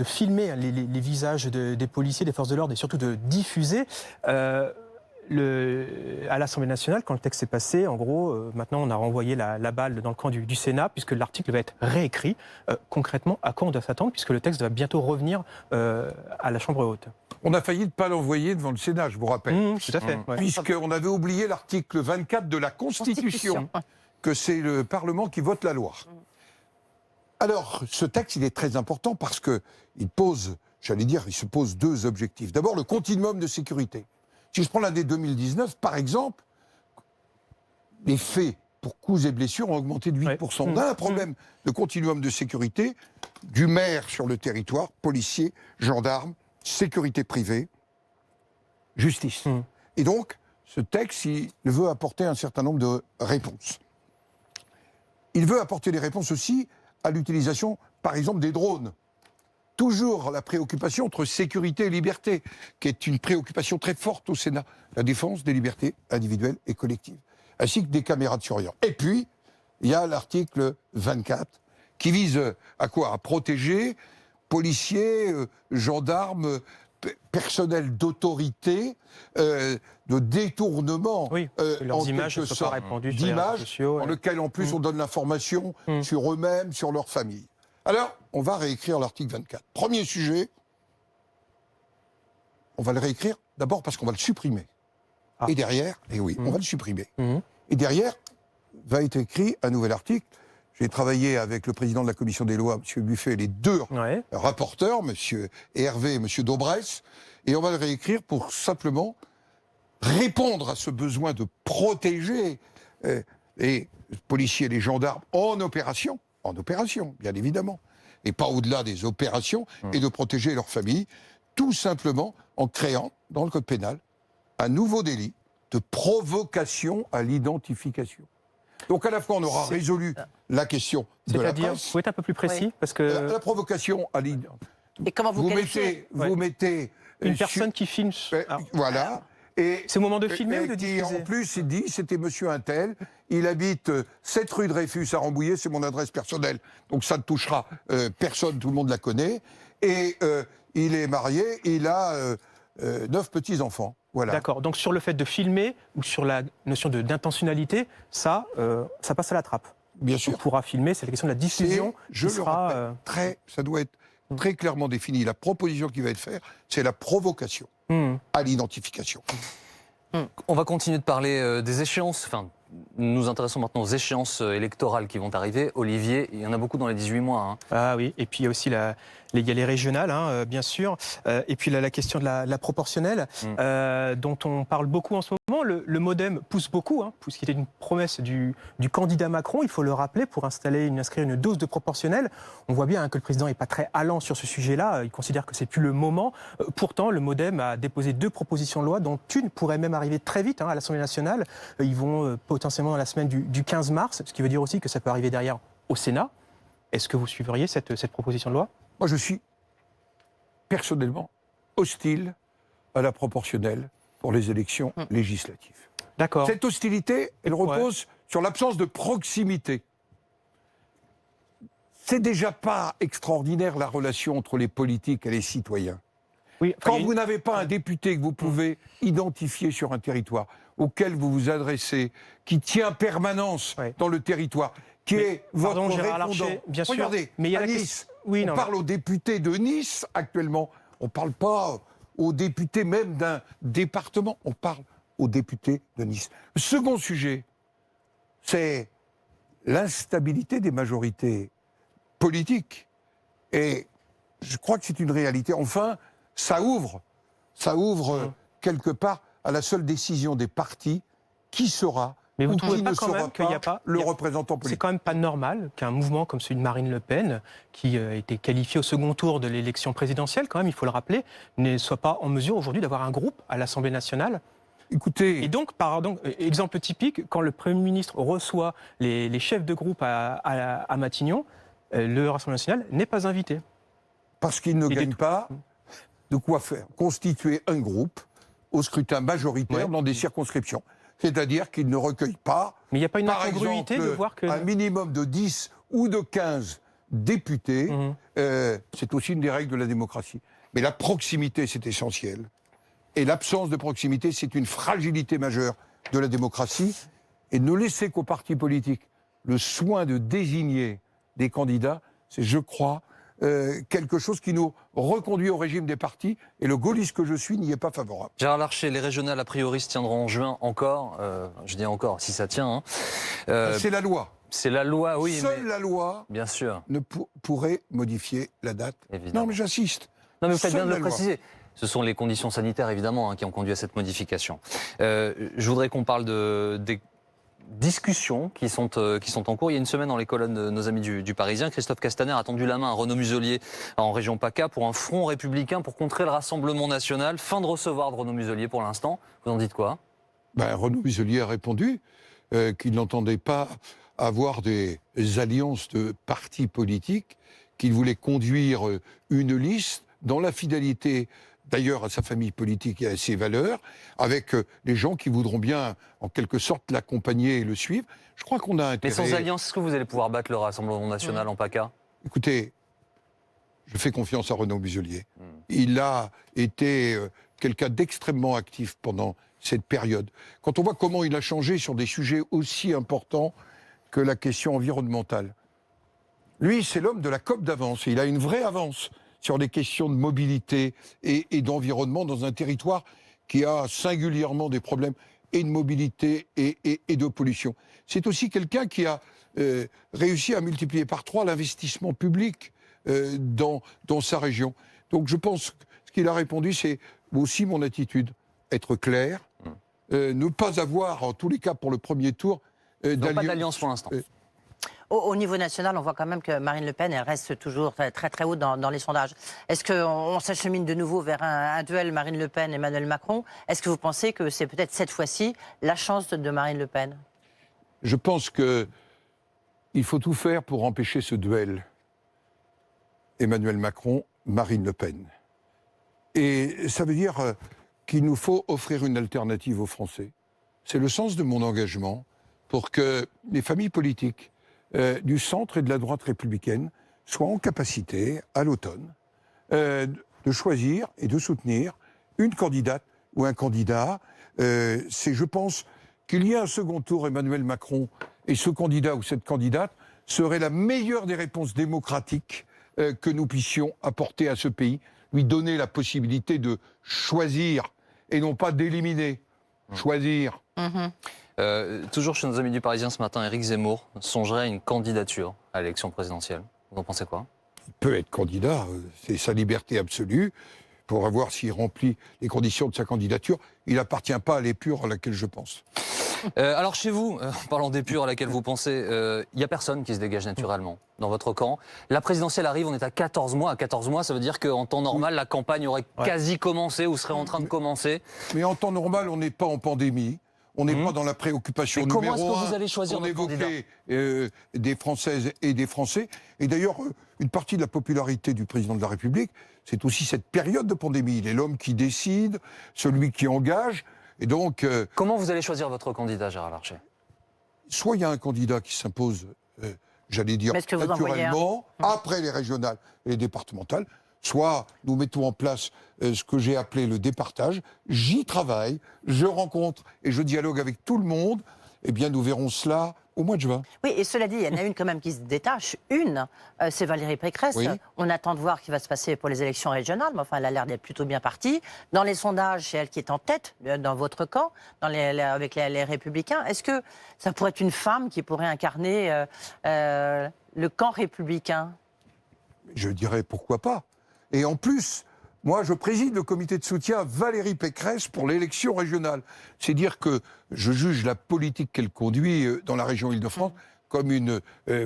filmer les visages des policiers, des forces de l'ordre et surtout de diffuser. À l'Assemblée nationale, quand le texte est passé, en gros, maintenant on a renvoyé la balle dans le camp du Sénat, puisque l'article va être réécrit. Concrètement, à quoi on doit s'attendre, puisque le texte va bientôt revenir à la Chambre haute? On a failli ne pas l'envoyer devant le Sénat, je vous rappelle. Tout à fait. Ouais. Puisqu'on avait oublié l'article 24 de la Constitution, que c'est le Parlement qui vote la loi. Alors, ce texte, il est très important parce qu'il pose, il se pose deux objectifs. D'abord, le continuum de sécurité. Si je prends l'année 2019, par exemple, les faits pour coups et blessures ont augmenté de 8%. On a un problème de continuum de sécurité, du maire sur le territoire, policiers, gendarmes, sécurité privée, justice. Et donc, ce texte, il veut apporter un certain nombre de réponses. Il veut apporter des réponses aussi à l'utilisation, par exemple, des drones. Toujours la préoccupation entre sécurité et liberté, qui est une préoccupation très forte au Sénat. La défense des libertés individuelles et collectives, ainsi que des caméras de surveillance. Et puis, il y a l'article 24, qui vise à quoi? À protéger policiers, gendarmes, personnel d'autorité, de détournement, leurs images ne soient pas répandues sur les réseaux sociaux, en lequel en plus on donne l'information sur eux-mêmes, sur leur famille. Alors, on va réécrire l'article 24. Premier sujet, on va le réécrire d'abord parce qu'on va le supprimer. Et derrière, on va le supprimer. Et derrière, va être écrit un nouvel article. J'ai travaillé avec le président de la commission des lois, M. Buffet, et les deux rapporteurs, M. Hervé et M. Daubresse, et on va le réécrire pour simplement répondre à ce besoin de protéger les policiers et les gendarmes en opération, bien évidemment, et pas au-delà des opérations, et de protéger leurs familles, tout simplement en créant, dans le code pénal, un nouveau délit de provocation à l'identification. Donc à la fois, on aura résolu la question de la presse. C'est-à-dire, vous êtes un peu plus précis parce que la provocation à l'identification. Et comment vous qualifiez Vous mettez une personne qui filme. Voilà. Et c'est au moment de filmer ou de diffuser? En plus, il dit, c'était monsieur Untel, il habite 7 rue Dreyfus à Rambouillet, c'est mon adresse personnelle, donc ça ne touchera personne, tout le monde la connaît. Et il est marié, il a 9 petits-enfants. Voilà. D'accord, donc sur le fait de filmer ou sur la notion d'intentionnalité, ça passe à la trappe. Bien sûr. On pourra filmer, c'est la question de la diffusion. Ça doit être très clairement défini. La proposition qui va être faite, c'est la provocation à l'identification. On va continuer de parler des échéances. Enfin, nous nous intéressons maintenant aux échéances électorales qui vont arriver. Olivier, il y en a beaucoup dans les 18 mois. Ah oui, et puis il y a aussi les régionales, bien sûr. Et puis la question de la proportionnelle, dont on parle beaucoup en ce moment. Le MoDem pousse beaucoup, puisqu'il était une promesse du candidat Macron, il faut le rappeler, pour inscrire une dose de proportionnelle. On voit bien que le président n'est pas très allant sur ce sujet-là. Il considère que c'est plus le moment. Pourtant, le MoDem a déposé 2 propositions de loi, dont une pourrait même arriver très vite à l'Assemblée nationale. Ils vont potentiellement dans la semaine du 15 mars, ce qui veut dire aussi que ça peut arriver derrière au Sénat. Est-ce que vous suivriez cette proposition de loi? Moi, je suis personnellement hostile à la proportionnelle pour les élections législatives. D'accord. Cette hostilité, elle repose sur l'absence de proximité. C'est déjà pas extraordinaire la relation entre les politiques et les citoyens. Oui, quand vous n'avez pas un député que vous pouvez identifier sur un territoire, auquel vous vous adressez, qui tient permanence dans le territoire, qui est votre répondant. Bien sûr. Regardez, mais il y a à Nice, on parle aux députés de Nice actuellement, on ne parle pas aux députés même d'un département, on parle aux députés de Nice. Le second sujet, c'est l'instabilité des majorités politiques. Et je crois que c'est une réalité. Enfin, ça ouvre quelque part à la seule décision des partis qui sera mais vous ou trouvez qui pas ne quand sera même qu'il n'y a pas le représentant politique. C'est quand même pas normal qu'un mouvement comme celui de Marine Le Pen, qui a été qualifié au second tour de l'élection présidentielle, quand même, il faut le rappeler, ne soit pas en mesure aujourd'hui d'avoir un groupe à l'Assemblée nationale. Écoutez... Et donc, exemple typique, quand le Premier ministre reçoit les chefs de groupe à Matignon, le Rassemblement national n'est pas invité. Parce qu'il ne gagne pas de quoi faire. Constituer un groupe au scrutin majoritaire dans des circonscriptions. C'est-à-dire qu'il ne recueille pas, Mais il n'y a pas une par incongruité exemple, de voir que... un minimum de 10 ou de 15 députés. C'est aussi une des règles de la démocratie. Mais la proximité, c'est essentiel. Et l'absence de proximité, c'est une fragilité majeure de la démocratie. Et ne laisser qu'aux partis politiques le soin de désigner des candidats, c'est, je crois, quelque chose qui nous reconduit au régime des partis, et le gaulliste que je suis n'y est pas favorable. Gérard Larcher, les régionales a priori se tiendront en juin encore, je dis encore, si ça tient. Hein. C'est la loi. C'est la loi, oui. Seule mais... la loi bien sûr. ne pourrait modifier la date. Évidemment. Non, mais j'insiste. Non, mais vous faites bien de Seule le la loi. préciser. Ce sont les conditions sanitaires, évidemment, hein, qui ont conduit à cette modification. Je voudrais qu'on parle des discussions qui sont en cours. Il y a une semaine, dans les colonnes de nos amis du Parisien, Christophe Castaner a tendu la main à Renaud Muselier en région PACA pour un front républicain pour contrer le Rassemblement national. Fin de recevoir de Renaud Muselier pour l'instant. Vous en dites quoi? Renaud Muselier a répondu qu'il n'entendait pas avoir des alliances de partis politiques, qu'il voulait conduire une liste dans la fidélité d'ailleurs à sa famille politique et à ses valeurs, avec les gens qui voudront bien, en quelque sorte, l'accompagner et le suivre. Je crois qu'on a intérêt... Mais sans alliance, est-ce que vous allez pouvoir battre le Rassemblement national en PACA? Écoutez, je fais confiance à Renaud Muselier. Il a été quelqu'un d'extrêmement actif pendant cette période. Quand on voit comment il a changé sur des sujets aussi importants que la question environnementale. Lui, c'est l'homme de la COP d'avance, et il a une vraie avance sur les questions de mobilité et d'environnement dans un territoire qui a singulièrement des problèmes et de mobilité et de pollution. C'est aussi quelqu'un qui a réussi à multiplier par 3 l'investissement public dans sa région. Donc je pense que ce qu'il a répondu, c'est aussi mon attitude. Être clair, ne pas avoir, en tous les cas pour le premier tour, Donc pas d'alliance pour l'instant. Au niveau national, on voit quand même que Marine Le Pen, elle reste toujours très très haut dans les sondages. Est-ce qu'on s'achemine de nouveau vers un duel Marine Le Pen et Emmanuel Macron? Est-ce que vous pensez que c'est peut-être cette fois-ci la chance de Marine Le Pen? Je pense qu'il faut tout faire pour empêcher ce duel. Emmanuel Macron, Marine Le Pen. Et ça veut dire qu'il nous faut offrir une alternative aux Français. C'est le sens de mon engagement pour que les familles politiques du centre et de la droite républicaine soient en capacité, à l'automne, de choisir et de soutenir une candidate ou un candidat. C'est, je pense, qu'il y ait un second tour Emmanuel Macron et ce candidat ou cette candidate serait la meilleure des réponses démocratiques que nous puissions apporter à ce pays, lui donner la possibilité de choisir et non pas d'éliminer. Choisir. Toujours chez nos amis du Parisien ce matin, Éric Zemmour songerait à une candidature à l'élection présidentielle. Vous en pensez quoi? Il peut être candidat, c'est sa liberté absolue. Il faudra voir s'il remplit les conditions de sa candidature. Il n'appartient pas à l'épure à laquelle je pense. Alors chez vous, en parlant d'épure à laquelle vous pensez, il n'y a personne qui se dégage naturellement dans votre camp. La présidentielle arrive, on est à 14 mois. À 14 mois, ça veut dire qu'en temps normal, la campagne aurait quasi commencé ou serait en train de commencer. Mais en temps normal, on n'est pas en pandémie. On n'est pas dans la préoccupation numéro 1. Comment est-ce que vous allez choisir votre candidat ? On évoquait des Françaises et des Français. Et d'ailleurs, une partie de la popularité du président de la République, c'est aussi cette période de pandémie. Il est l'homme qui décide, celui qui engage. Et donc, comment vous allez choisir votre candidat, Gérard Larcher? Soit il y a un candidat qui s'impose, j'allais dire, naturellement, après les régionales et les départementales, soit nous mettons en place ce que j'ai appelé le départage. J'y travaille, je rencontre et je dialogue avec tout le monde. Eh bien, nous verrons cela au mois de juin. Oui, et cela dit, il y en a une quand même qui se détache. C'est Valérie Pécresse. Oui. On attend de voir ce qui va se passer pour les élections régionales, mais enfin, elle a l'air d'être plutôt bien partie. Dans les sondages, c'est elle qui est en tête, dans votre camp, avec les Républicains. Est-ce que ça pourrait être une femme qui pourrait incarner le camp républicain? Je dirais pourquoi pas. Et en plus, moi, je préside le comité de soutien à Valérie Pécresse pour l'élection régionale. C'est dire que je juge la politique qu'elle conduit dans la région Île-de-France comme une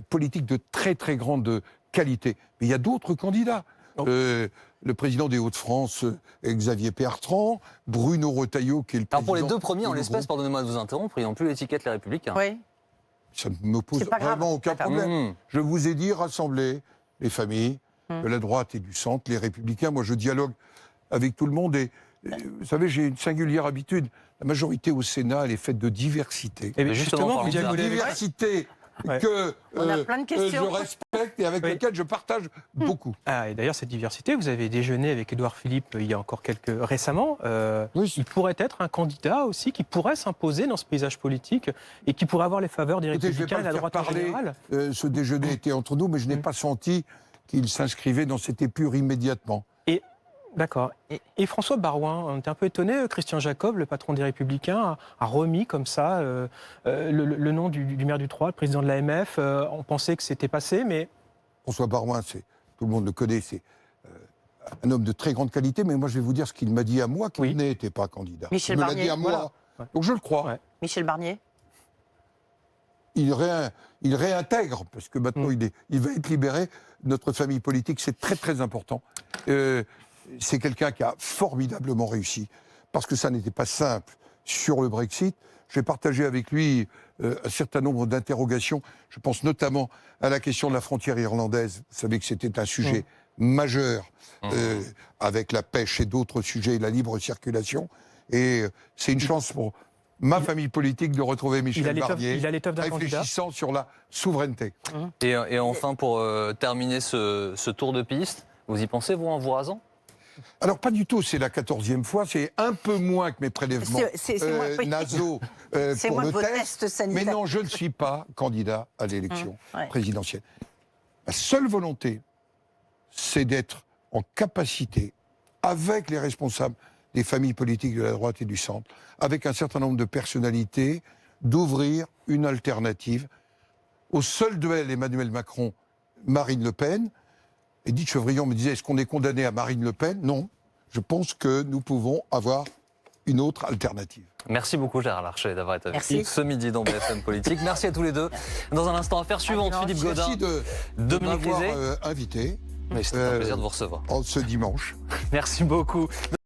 politique de très très grande qualité. Mais il y a d'autres candidats. Le président des Hauts-de-France, Xavier Bertrand, Bruno Retailleau, qui est le président... Alors pour les deux premiers, en l'espèce, pardonnez-moi de vous interrompre, ils n'ont plus l'étiquette Les Républicains. Oui. Ça ne me pose vraiment aucun problème. Je vous ai dit rassembler les familles de la droite et du centre, les Républicains. Moi, je dialogue avec tout le monde et Vous savez, j'ai une singulière habitude. La majorité au Sénat, elle est faite de diversité. Et bien, justement, justement, parlons vous de ça. diabolez avec... Diversité Ouais. que On a plein de questions. je respecte et avec Oui. laquelle je partage beaucoup. Ah, et d'ailleurs, cette diversité, vous avez déjeuné avec Édouard Philippe il y a encore récemment. Oui. Il pourrait être un candidat aussi qui pourrait s'imposer dans ce paysage politique et qui pourrait avoir les faveurs des Écoutez, je vais Républicains pas et de la le faire droite en parler. général. Ce déjeuner était entre nous, mais je n'ai pas senti qu'il s'inscrivait dans cette épure immédiatement. D'accord. Et François Baroin, on était un peu étonné. Christian Jacob, le patron des Républicains, a remis comme ça le nom du maire du Troyes, le président de l'AMF. On pensait que c'était passé, mais... François Baroin, tout le monde le connaît, c'est un homme de très grande qualité, mais moi je vais vous dire ce qu'il m'a dit à moi, qu'il Oui. n'était pas candidat. Michel il me l'a Barnier, dit à moi, voilà. Ouais. donc je le crois. Ouais. Michel Barnier. Il réintègre, parce que maintenant il va être libéré, notre famille politique, c'est très très important. C'est quelqu'un qui a formidablement réussi, parce que ça n'était pas simple sur le Brexit. J'ai partagé avec lui un certain nombre d'interrogations. Je pense notamment à la question de la frontière irlandaise. Vous savez que c'était un sujet majeur, avec la pêche et d'autres sujets, la libre circulation. Et c'est une chance pour ma famille politique de retrouver Michel Barnier, il a l'étoffe d'un candidat. réfléchissant sur la souveraineté. Et enfin, pour terminer ce tour de piste, vous y pensez, vous, en vous rasant? Alors, pas du tout, c'est la 14e fois, c'est un peu moins que mes prélèvements C'est moins, oui. nasaux C'est pour moins le que vos test. tests sanitaires. Mais non, je ne suis pas candidat à l'élection Ouais. présidentielle. Ma seule volonté, c'est d'être en capacité, avec les responsables des familles politiques de la droite et du centre, avec un certain nombre de personnalités, d'ouvrir une alternative au seul duel Emmanuel Macron-Marine Le Pen. Edith Chevrillon me disait, est-ce qu'on est condamné à Marine Le Pen? Non. Je pense que nous pouvons avoir une autre alternative. Merci beaucoup, Gérard Larcher, d'avoir été avec Merci. nous ce midi dans BFM Politique. Merci à tous les deux. Dans un instant, affaire suivante, Philippe Gaudin, Merci de Dominique m'avoir Rizet. invité Mais c'était un plaisir de vous recevoir. ce dimanche. Merci beaucoup.